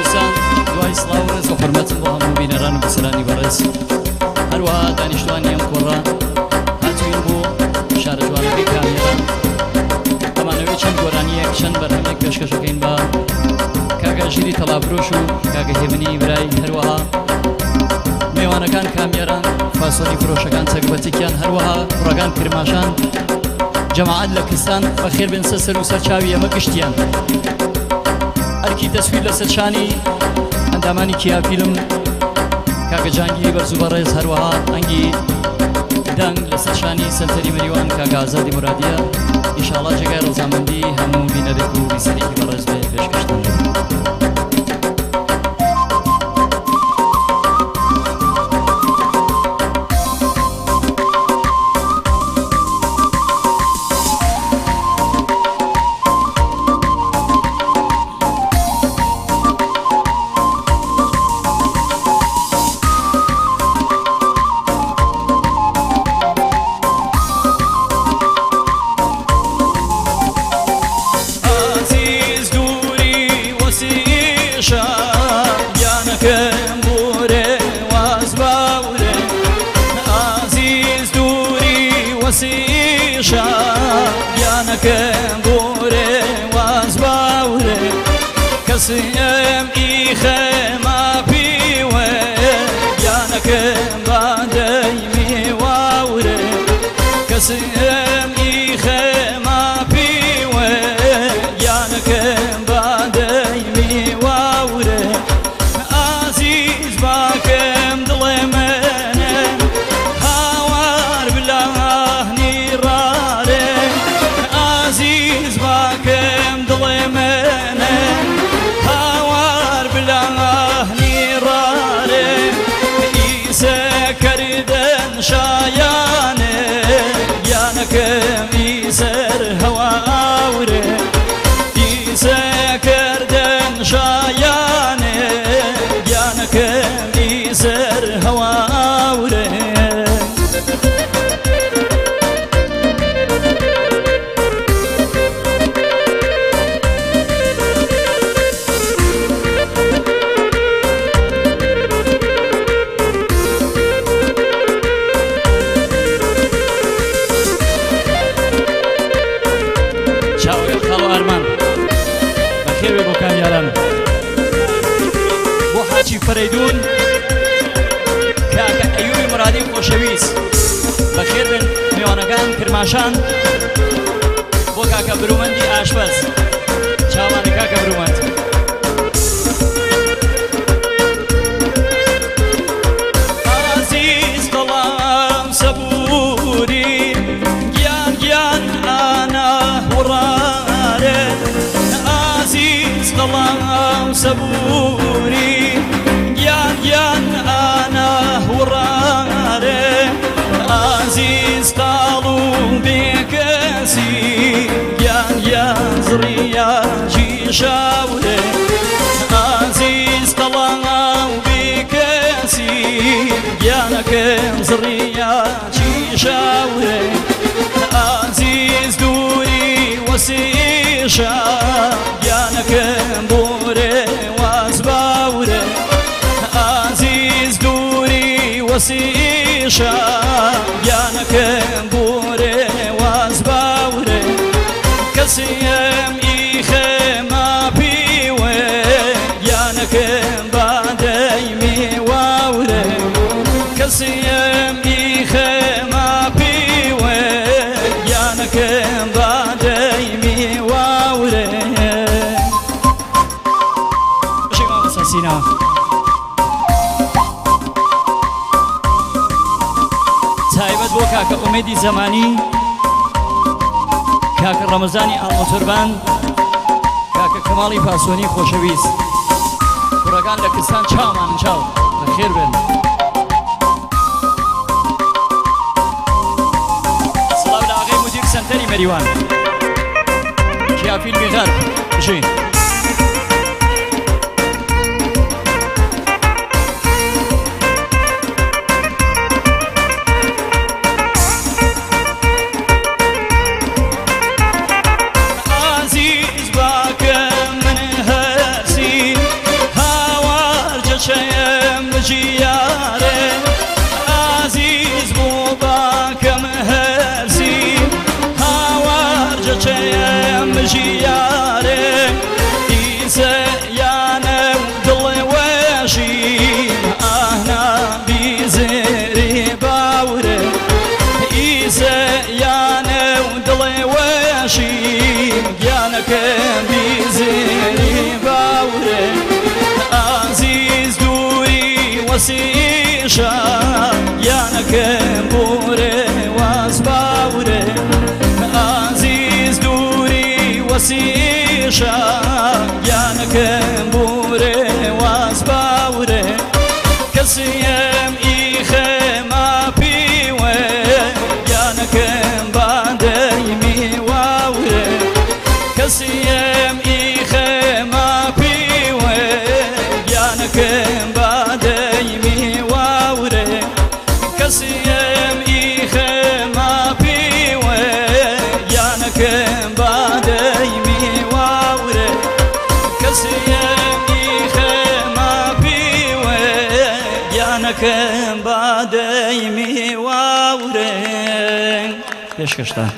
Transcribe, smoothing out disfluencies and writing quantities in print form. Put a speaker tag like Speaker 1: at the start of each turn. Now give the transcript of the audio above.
Speaker 1: خۆشەویستان دوای سڵاو و ڕێز و حورمەتم بۆ هەموو بینەران و بەسەرانی بەڕێز هەروەها دانیشتوانی ئەم کۆڕە هاتووین بۆ شارە جوانەکەی کامێران ئەمانەوەی چەند گۆرانیەک چەند بەرهەمێک پێشکەشەکەین بە کاگە ژیری تەڵابرۆش و کاگە هێمنی برای هەروەها میوانەکان کامیێران فاسۆنی فرۆشەکان چەکبەتێکیان هەروەها کوڕەکان کرماشان جەماعەت لە کستان بەخێر بێن سەر و سەرچاوی ئەمە گشتیان ئەرکی تەسویر لەسەر شانی ئەندامانی کیافیلم کاگە جانگی بەرز و بەڕێز هەروەها ئەنگی دەنگ لەسەر شانی سەنتەری مەریوان کاگە ئازادی مرادیە ئینشاڵڵا جێگای ڕەزامەندی هەموو بینەرێک و بیسەرێکی بەڕێز بێ پێشکەشتان
Speaker 2: كسيم إيخما بيوه يانك بعدي واوره كسيم إيخما بيوه يانك بعدي واوره عزيز باكم ظلمنا هوار بالله نيراره عزيز باكم ظلمنا هوار بالله نيراره كردن شایانه یانکم ایسر هواوره ایسه کردن شایانه یانکم ایسر هواوره
Speaker 1: بۆ حاجی فەرەیدون کاکە ئەیوبی مرادی خۆشەویست بەخێر بن میوانەکان کرماشان بۆ کاکە برومەندی ئاشپەز چاوانی کاکە برومەند
Speaker 2: عزیز دڵم سەبووری گیان گیان ئانا وڕارێ عزیز دڵم سەبووری گیان گیان ئانا وڕارێ عزیز تاڵ و بێکەسی گیان گیان زڕیاجی شاورێ عزیز دڵم بێکەسی گیانەکەم زڕیاجی شاورێ عزیز دووری وەسیشە گیانەکەم بۆرێ واز باورێ عزیز دووری وەسیشە گیانەکەم بۆرێ واز باورێ کەسیم ئیخێما پیوێ گیانەکەم بادەی میواورێ کەسیم ئیخێما پیوێ گیانەکەم بادەی میواورێ
Speaker 1: سینا تایبەت بۆ کاکە ئومێدی زەمانی کاکە ڕەمەزانی ئاڵمۆتۆربان کاکە کەماڵی پاسۆنی خۆشەویست کوڕەکان لە کستان چاومان چاو بەخێر بن سڵاو لە ئاغای مودیر سەنتەری مەریوان کیافیل بێغەر بژین
Speaker 2: عزیز باکەم من هەرسی وسیشا یانکم بوره واز باوره عزیز دوری وسیشا یانکم بوره واز باوره کسیم ایخه ما پیوه یانکم بادی می واوره کسیم ایخه ما پیوه یانکم بادی می واوره کسیم ایخه ما پیوه یانکم بادی می واوره کسیم ایخه ما پیوه یانکم بادی می واوره پیشکشتن